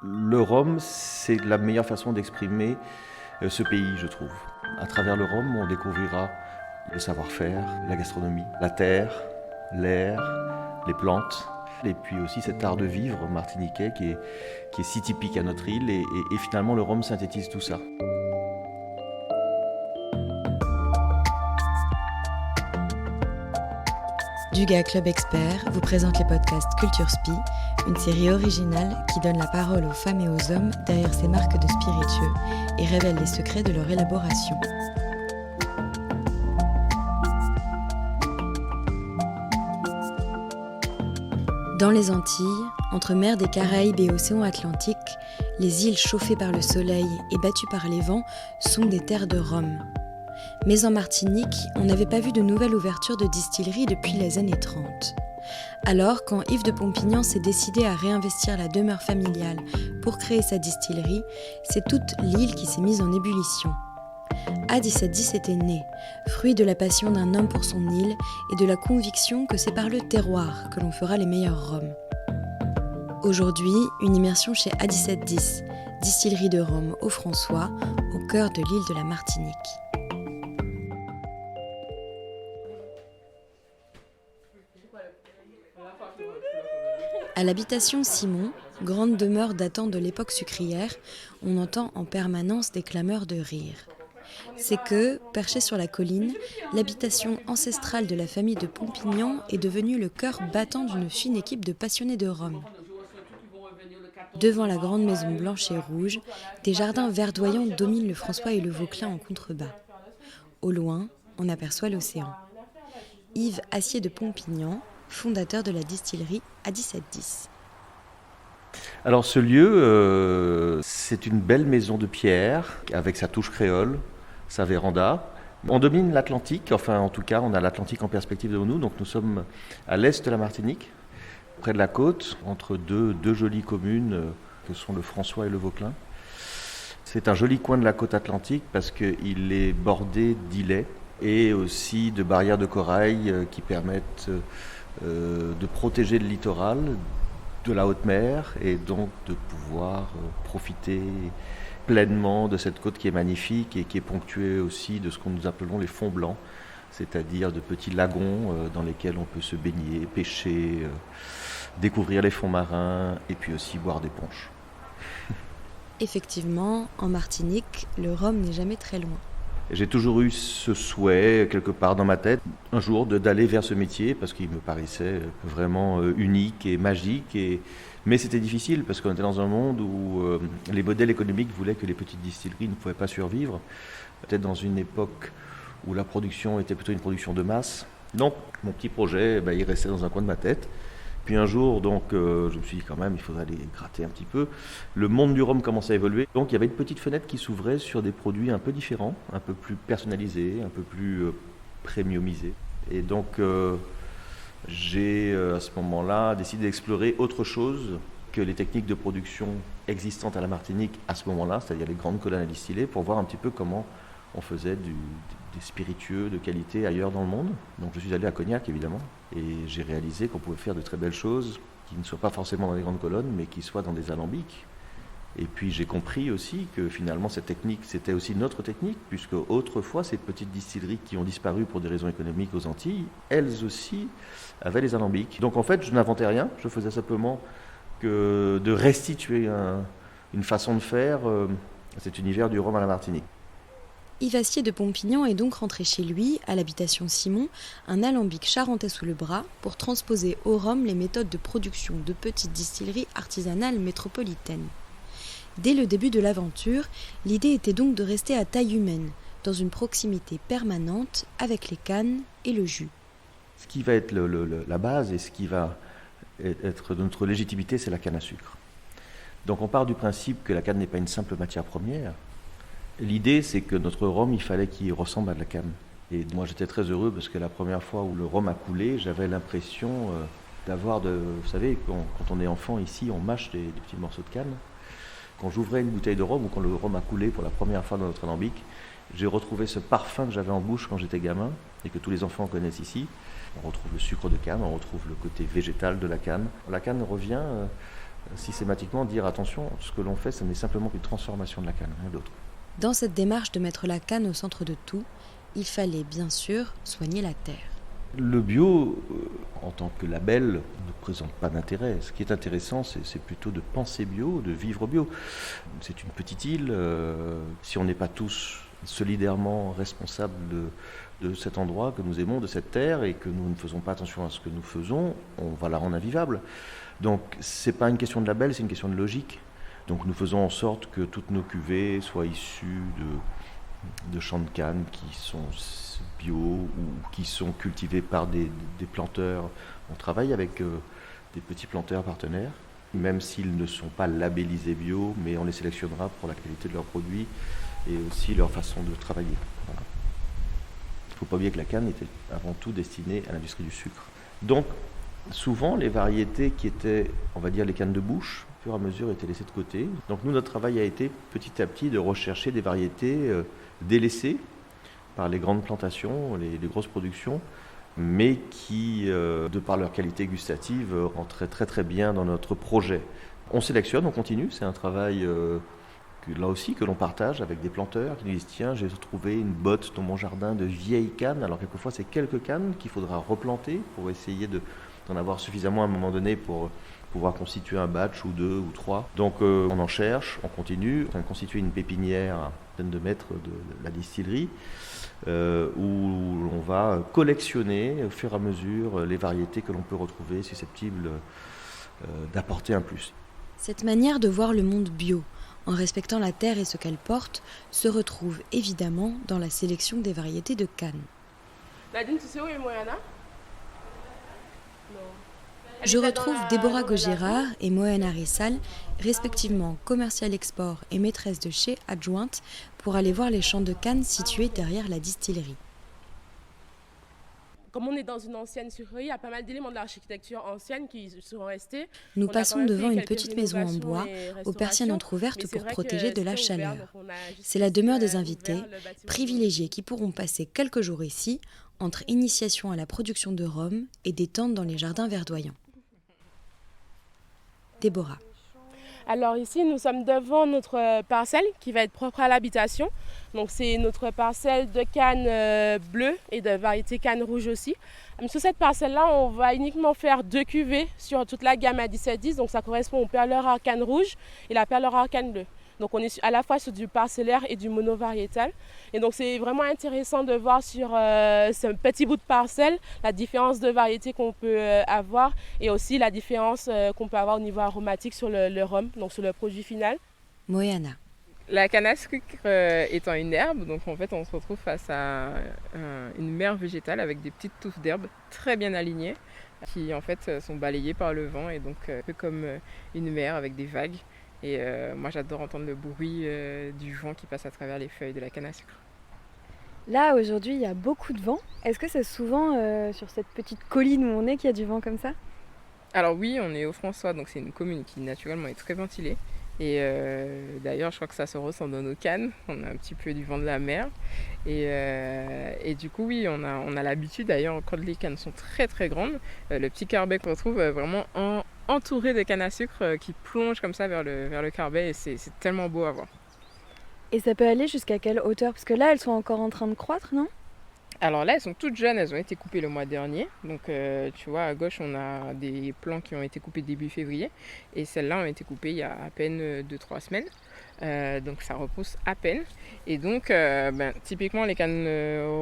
Le rhum, c'est la meilleure façon d'exprimer ce pays, je trouve. À travers le rhum, on découvrira le savoir-faire, la gastronomie, la terre, l'air, les plantes, et puis aussi cet art de vivre martiniquais qui est si typique à notre île, et finalement le rhum synthétise tout ça. Dugas Club Expert vous présente les podcasts Culture Spi, une série originale qui donne la parole aux femmes et aux hommes derrière ces marques de spiritueux et révèle les secrets de leur élaboration. Dans les Antilles, entre mer des Caraïbes et océan Atlantique, les îles chauffées par le soleil et battues par les vents sont des terres de rhum. Mais en Martinique, on n'avait pas vu de nouvelle ouverture de distillerie depuis les années 30. Alors, quand Yves de Pompignan s'est décidé à réinvestir la demeure familiale pour créer sa distillerie, c'est toute l'île qui s'est mise en ébullition. A1710 était né, fruit de la passion d'un homme pour son île et de la conviction que c'est par le terroir que l'on fera les meilleurs rhums. Aujourd'hui, une immersion chez A1710, distillerie de rhum au François, au cœur de l'île de la Martinique. À l'habitation Simon, grande demeure datant de l'époque sucrière, on entend en permanence des clameurs de rire. C'est que, perchée sur la colline, l'habitation ancestrale de la famille de Pompignan est devenue le cœur battant d'une fine équipe de passionnés de rhum. Devant la grande maison blanche et rouge, des jardins verdoyants dominent le François et le Vauclin en contrebas. Au loin, on aperçoit l'océan. Yves Assier de Pompignan, fondateur de la distillerie A1710. Alors ce lieu, c'est une belle maison de pierre avec sa touche créole, sa véranda. On domine l'Atlantique, enfin en tout cas on a l'Atlantique en perspective devant nous, donc nous sommes à l'est de la Martinique, près de la côte, entre deux jolies communes que sont le François et le Vauclin. C'est un joli coin de la côte atlantique parce qu'il est bordé d'îlets et aussi de barrières de corail qui permettent de protéger le littoral de la haute mer et donc de pouvoir profiter pleinement de cette côte qui est magnifique et qui est ponctuée aussi de ce que nous appelons les fonds blancs, c'est-à-dire de petits lagons dans lesquels on peut se baigner, pêcher, découvrir les fonds marins et puis aussi boire des punchs. Effectivement, en Martinique, le rhum n'est jamais très loin. J'ai toujours eu ce souhait, quelque part dans ma tête, un jour d'aller vers ce métier, parce qu'il me paraissait vraiment unique et magique. Mais c'était difficile, parce qu'on était dans un monde où les modèles économiques voulaient que les petites distilleries ne pouvaient pas survivre. Peut-être dans une époque où la production était plutôt une production de masse. Donc, mon petit projet, il restait dans un coin de ma tête. Puis un jour, donc, je me suis dit quand même, il faudrait aller gratter un petit peu. Le monde du rhum commençait à évoluer. Donc il y avait une petite fenêtre qui s'ouvrait sur des produits un peu différents, un peu plus personnalisés, un peu plus premiumisés. Et donc j'ai à ce moment-là décidé d'explorer autre chose que les techniques de production existantes à la Martinique à ce moment-là, c'est-à-dire les grandes colonnes à distiller, pour voir un petit peu comment on faisait des spiritueux de qualité ailleurs dans le monde. Donc je suis allé à Cognac évidemment et j'ai réalisé qu'on pouvait faire de très belles choses qui ne soient pas forcément dans les grandes colonnes mais qui soient dans des alambics. Et puis j'ai compris aussi que finalement cette technique c'était aussi notre technique puisque autrefois ces petites distilleries qui ont disparu pour des raisons économiques aux Antilles, elles aussi avaient des alambics. Donc en fait je n'inventais rien, je faisais simplement que de restituer une façon de faire à cet univers du rhum à la Martinique. Yves Assier de Pompignan est donc rentré chez lui, à l'habitation Simon, un alambic charentais sous le bras pour transposer au rhum les méthodes de production de petites distilleries artisanales métropolitaines. Dès le début de l'aventure, l'idée était donc de rester à taille humaine, dans une proximité permanente avec les cannes et le jus. Ce qui va être la base et ce qui va être de notre légitimité, c'est la canne à sucre. Donc on part du principe que la canne n'est pas une simple matière première. L'idée, c'est que notre rhum, il fallait qu'il ressemble à de la canne. Et moi, j'étais très heureux parce que la première fois où le rhum a coulé, j'avais l'impression d'avoir Vous savez, quand on est enfant ici, on mâche des petits morceaux de canne. Quand j'ouvrais une bouteille de rhum ou quand le rhum a coulé pour la première fois dans notre alambic, j'ai retrouvé ce parfum que j'avais en bouche quand j'étais gamin et que tous les enfants connaissent ici. On retrouve le sucre de canne, on retrouve le côté végétal de la canne. La canne revient systématiquement dire attention, ce que l'on fait, ce n'est simplement qu'une transformation de la canne, rien d'autre. Dans cette démarche de mettre la canne au centre de tout, il fallait bien sûr soigner la terre. Le bio, en tant que label, ne présente pas d'intérêt. Ce qui est intéressant, c'est plutôt de penser bio, de vivre bio. C'est une petite île. Si on n'est pas tous solidairement responsables de cet endroit que nous aimons, de cette terre, et que nous ne faisons pas attention à ce que nous faisons, on va la rendre invivable. Donc, ce n'est pas une question de label, c'est une question de logique. Donc, nous faisons en sorte que toutes nos cuvées soient issues de champs de canne qui sont bio ou qui sont cultivés par des planteurs. On travaille avec des petits planteurs partenaires, même s'ils ne sont pas labellisés bio, mais on les sélectionnera pour la qualité de leurs produits et aussi leur façon de travailler. Voilà. Il ne faut pas oublier que la canne était avant tout destinée à l'industrie du sucre. Donc, souvent, les variétés qui étaient, on va dire, les cannes de bouche, au fur et à mesure, étaient laissées de côté. Donc, nous, notre travail a été petit à petit de rechercher des variétés délaissées par les grandes plantations, les grosses productions, mais qui, de par leur qualité gustative, rentraient très très bien dans notre projet. On sélectionne, on continue, c'est un travail là aussi que l'on partage avec des planteurs qui nous disent tiens, j'ai trouvé une botte dans mon jardin de vieilles cannes. Alors quelquefois c'est quelques cannes qu'il faudra replanter pour essayer d'en avoir suffisamment à un moment donné pour pouvoir constituer un batch ou 2 ou 3. Donc on en cherche, on continue, on a constitué une pépinière à une vingtaine de mètres de la distillerie où on va collectionner au fur et à mesure les variétés que l'on peut retrouver susceptibles d'apporter un plus. Cette manière de voir le monde bio, en respectant la terre et ce qu'elle porte, se retrouve évidemment dans la sélection des variétés de canne. Nadine, tu sais où est Moyana? Non. Je retrouve Déborah Gaugirard et Moena Rissal, respectivement commerciale export et maîtresse de chez adjointe, pour aller voir les champs de canne situés derrière la distillerie. Comme on est dans une ancienne sucrerie, il y a pas mal d'éléments de l'architecture ancienne qui sont restés. Nous passons devant une petite maison en bois, aux persiennes entrouvertes pour protéger de la chaleur. C'est la demeure des invités, privilégiés qui pourront passer quelques jours ici, entre initiation à la production de rhum et détente dans les jardins verdoyants. Déborah. Alors ici, nous sommes devant notre parcelle qui va être propre à l'habitation. Donc c'est notre parcelle de canne bleue et de variété canne rouge aussi. Sur cette parcelle-là, on va uniquement faire 2 cuvées sur toute la gamme à 17-10. Donc ça correspond au perle rare canne rouge et la perle rare canne bleue. Donc on est à la fois sur du parcellaire et du monovariétal. Et donc c'est vraiment intéressant de voir sur ce petit bout de parcelle la différence de variété qu'on peut avoir et aussi la différence qu'on peut avoir au niveau aromatique sur le rhum, donc sur le produit final. Moyana. La canne à sucre étant une herbe, donc en fait on se retrouve face à une mer végétale avec des petites touffes d'herbe très bien alignées qui en fait sont balayées par le vent et donc un peu comme une mer avec des vagues. Et moi j'adore entendre le bruit du vent qui passe à travers les feuilles de la canne à sucre. Là aujourd'hui il y a beaucoup de vent. Est-ce que c'est souvent sur cette petite colline où on est qu'il y a du vent comme ça? Alors oui, on est au François, donc c'est une commune qui naturellement est très ventilée. Et d'ailleurs je crois que ça se ressent dans nos cannes, on a un petit peu du vent de la mer. Et du coup oui, on a l'habitude d'ailleurs quand les cannes sont très très grandes, le petit carbet qu'on retrouve vraiment entouré de cannes à sucre qui plongent comme ça vers le carbet et c'est tellement beau à voir. Et ça peut aller jusqu'à quelle hauteur? Parce que là elles sont encore en train de croître, non? Alors là, elles sont toutes jeunes, elles ont été coupées le mois dernier. Donc tu vois, à gauche, on a des plants qui ont été coupés début février. Et celles-là ont été coupées il y a à peine 2-3 semaines. Donc ça repousse à peine. Et donc, typiquement, les cannes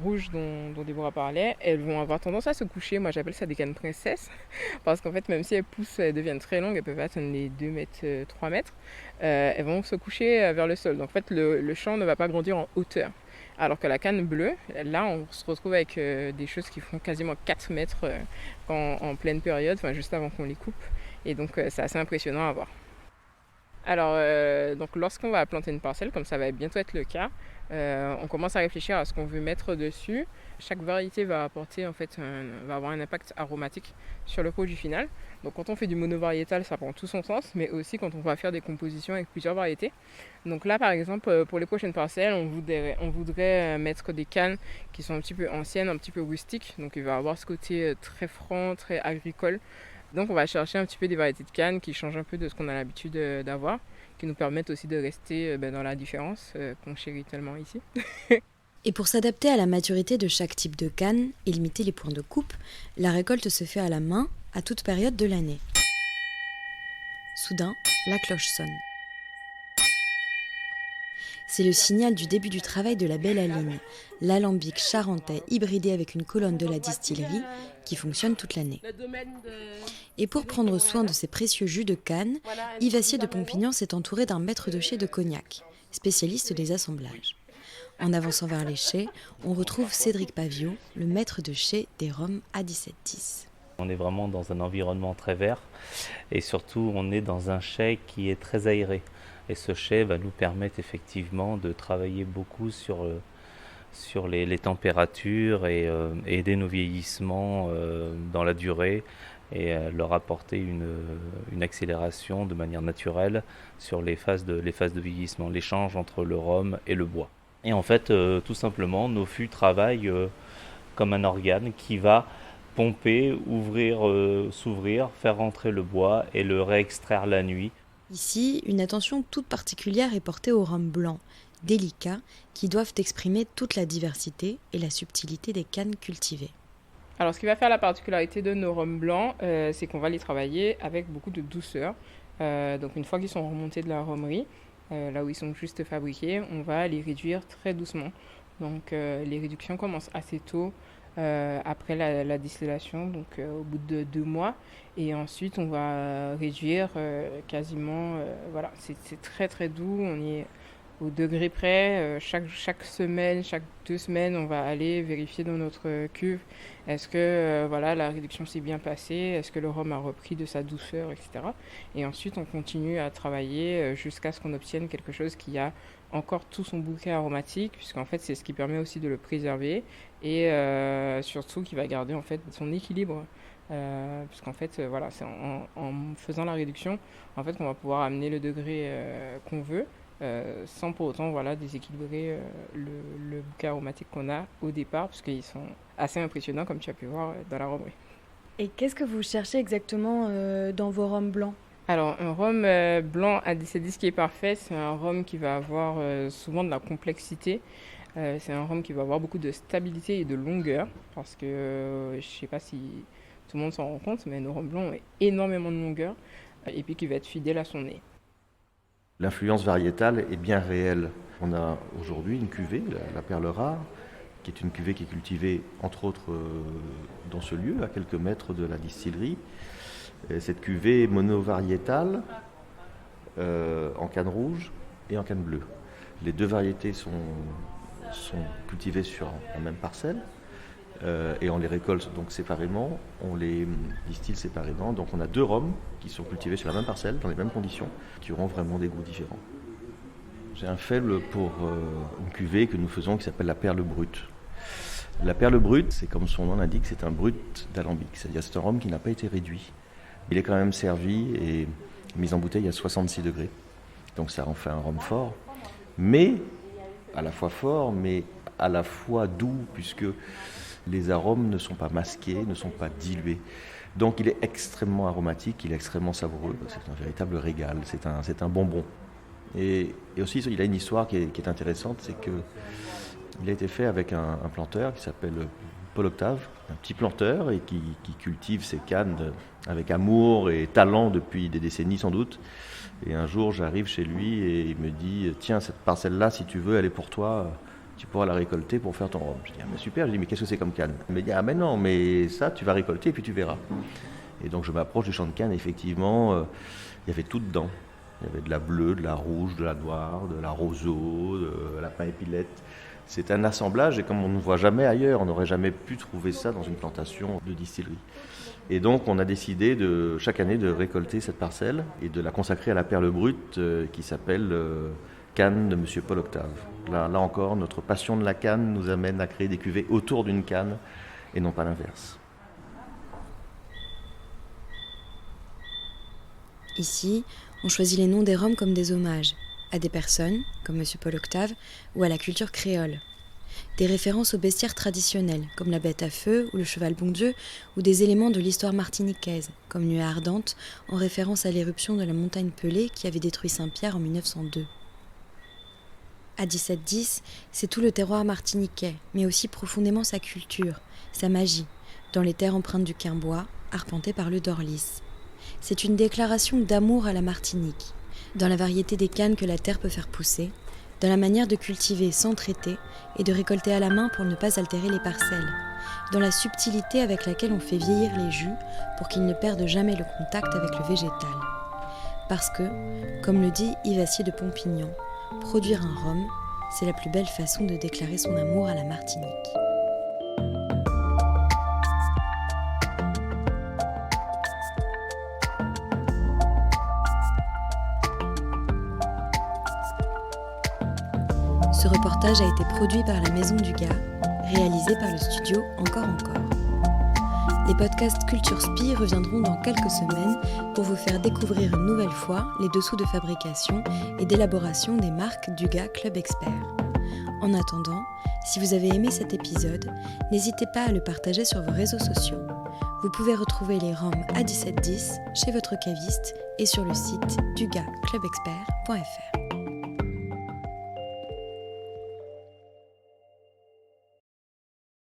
rouges dont Déborah parlait, elles vont avoir tendance à se coucher. Moi, j'appelle ça des cannes princesses. Parce qu'en fait, même si elles poussent, elles deviennent très longues, elles peuvent atteindre les 2 mètres, 3 mètres. Elles vont se coucher vers le sol. Donc en fait, le champ ne va pas grandir en hauteur. Alors que la canne bleue, là on se retrouve avec des choses qui font quasiment 4 mètres en pleine période, enfin juste avant qu'on les coupe. Et donc c'est assez impressionnant à voir. Alors donc lorsqu'on va planter une parcelle, comme ça va bientôt être le cas, on commence à réfléchir à ce qu'on veut mettre dessus. Chaque variété va apporter va avoir un impact aromatique sur le produit final. Donc quand on fait du monovariétal, ça prend tout son sens, mais aussi quand on va faire des compositions avec plusieurs variétés. Donc là par exemple, pour les prochaines parcelles, on voudrait mettre des cannes qui sont un petit peu anciennes, un petit peu rustiques. Donc il va avoir ce côté très franc, très agricole, Donc on va chercher un petit peu des variétés de cannes qui changent un peu de ce qu'on a l'habitude d'avoir, qui nous permettent aussi de rester dans la différence qu'on chérit tellement ici. Et pour s'adapter à la maturité de chaque type de canne et limiter les points de coupe, la récolte se fait à la main à toute période de l'année. Soudain, la cloche sonne. C'est le signal du début du travail de la belle Aline, l'alambic charentais hybridé avec une colonne de la distillerie qui fonctionne toute l'année. Et pour prendre soin de ces précieux jus de canne, Yvassier de Pompignan s'est entouré d'un maître de chai de Cognac, spécialiste des assemblages. En avançant vers les chais, on retrouve Cédric Pavio, le maître de chai des rhums A1710. On est vraiment dans un environnement très vert et surtout on est dans un chai qui est très aéré. Et ce chai va nous permettre effectivement de travailler beaucoup sur les températures et aider nos vieillissements dans la durée et leur apporter une accélération de manière naturelle sur les phases de vieillissement, l'échange entre le rhum et le bois. Et en fait, tout simplement, nos fûts travaillent comme un organe qui va pomper, ouvrir, s'ouvrir, faire rentrer le bois et le réextraire la nuit. Ici, une attention toute particulière est portée aux rhums blancs, délicats, qui doivent exprimer toute la diversité et la subtilité des cannes cultivées. Alors ce qui va faire la particularité de nos rhums blancs, c'est qu'on va les travailler avec beaucoup de douceur. Donc une fois qu'ils sont remontés de la rhumerie, là où ils sont juste fabriqués, on va les réduire très doucement. Donc les réductions commencent assez tôt après la distillation, donc au bout de 2 mois. Et ensuite, on va réduire quasiment, voilà, c'est très très doux, on y est au degré près. Chaque semaine, chaque 2 semaines, on va aller vérifier dans notre cuve, est-ce que voilà, la réduction s'est bien passée, est-ce que le rhum a repris de sa douceur, etc. Et ensuite, on continue à travailler jusqu'à ce qu'on obtienne quelque chose qui a encore tout son bouquet aromatique, puisqu'en fait, c'est ce qui permet aussi de le préserver et surtout qui va garder en fait son équilibre. Puisqu'en fait, voilà, c'est en faisant la réduction en fait, qu'on va pouvoir amener le degré qu'on veut, sans pour autant voilà, déséquilibrer le bouquet aromatique qu'on a au départ, parce qu'ils sont assez impressionnants, comme tu as pu voir dans la rhumerie. Et qu'est-ce que vous cherchez exactement dans vos rhums blancs ? Alors, un rhum blanc A1710 qui est parfait, c'est un rhum qui va avoir souvent de la complexité. C'est un rhum qui va avoir beaucoup de stabilité et de longueur, parce que je ne sais pas si tout le monde s'en rend compte, mais nos rhums blancs ont énormément de longueur, et puis qui va être fidèle à son nez. L'influence variétale est bien réelle. On a aujourd'hui une cuvée, la Perle Rare, qui est une cuvée qui est cultivée entre autres dans ce lieu, à quelques mètres de la distillerie. Et cette cuvée est monovariétale en canne rouge et en canne bleue. Les 2 variétés sont cultivées sur la même parcelle et on les récolte donc séparément, on les distille séparément. Donc on a 2 rhums qui sont cultivés sur la même parcelle, dans les mêmes conditions, qui auront vraiment des goûts différents. J'ai un faible pour une cuvée que nous faisons qui s'appelle la Perle Brute. La Perle Brute, c'est comme son nom l'indique, c'est un brut d'alambic, c'est-à-dire c'est un rhum qui n'a pas été réduit. Il est quand même servi et mis en bouteille à 66 degrés. Donc ça en fait un rhum fort, mais à la fois fort, mais à la fois doux, puisque les arômes ne sont pas masqués, ne sont pas dilués. Donc il est extrêmement aromatique, il est extrêmement savoureux, c'est un véritable régal, c'est un bonbon. Et aussi il a une histoire qui est intéressante, c'est qu'il a été fait avec un planteur qui s'appelle Paul Octave, un petit planteur et qui cultive ses cannes avec amour et talent depuis des décennies sans doute. Et un jour j'arrive chez lui et il me dit « Tiens, cette parcelle-là, si tu veux, elle est pour toi, tu pourras la récolter pour faire ton rhum. » Je dis « Ah, mais super !» Je dis « Mais qu'est-ce que c'est comme canne ?» Il me dit « Ah mais non, mais ça tu vas récolter et puis tu verras. » Et donc je m'approche du champ de canne et effectivement, il y avait tout dedans. Il y avait de la bleue, de la rouge, de la noire, de la roseau, de la pain épilette. C'est un assemblage et comme on ne voit jamais ailleurs, on n'aurait jamais pu trouver ça dans une plantation de distillerie. Et donc on a décidé chaque année de récolter cette parcelle et de la consacrer à la Perle Brute qui s'appelle canne de Monsieur Paul Octave. Là encore, notre passion de la canne nous amène à créer des cuvées autour d'une canne et non pas l'inverse. Ici, on choisit les noms des rhums comme des hommages, à des personnes, comme Monsieur Paul Octave, ou à la culture créole. des références aux bestiaires traditionnels, comme la bête à feu ou le cheval bon Dieu, ou des éléments de l'histoire martiniquaise, comme Nuée ardente, en référence à l'éruption de la montagne Pelée qui avait détruit Saint-Pierre en 1902. À 1710, c'est tout le terroir martiniquais, mais aussi profondément sa culture, sa magie, dans les terres empreintes du Quimbois, arpentées par le Dorlis. C'est une déclaration d'amour à la Martinique, dans la variété des cannes que la terre peut faire pousser, dans la manière de cultiver sans traiter et de récolter à la main pour ne pas altérer les parcelles, dans la subtilité avec laquelle on fait vieillir les jus pour qu'ils ne perdent jamais le contact avec le végétal. Parce que, comme le dit Yves Assier de Pompignan, produire un rhum, c'est la plus belle façon de déclarer son amour à la Martinique. Ce reportage a été produit par la Maison du Gars, réalisé par le studio Encore. Les podcasts Culture Spi reviendront dans quelques semaines pour vous faire découvrir une nouvelle fois les dessous de fabrication et d'élaboration des marques du Gars Club Expert. En attendant, si vous avez aimé cet épisode, n'hésitez pas à le partager sur vos réseaux sociaux. Vous pouvez retrouver les rhums à 1710 chez votre caviste et sur le site dugaclubexpert.fr.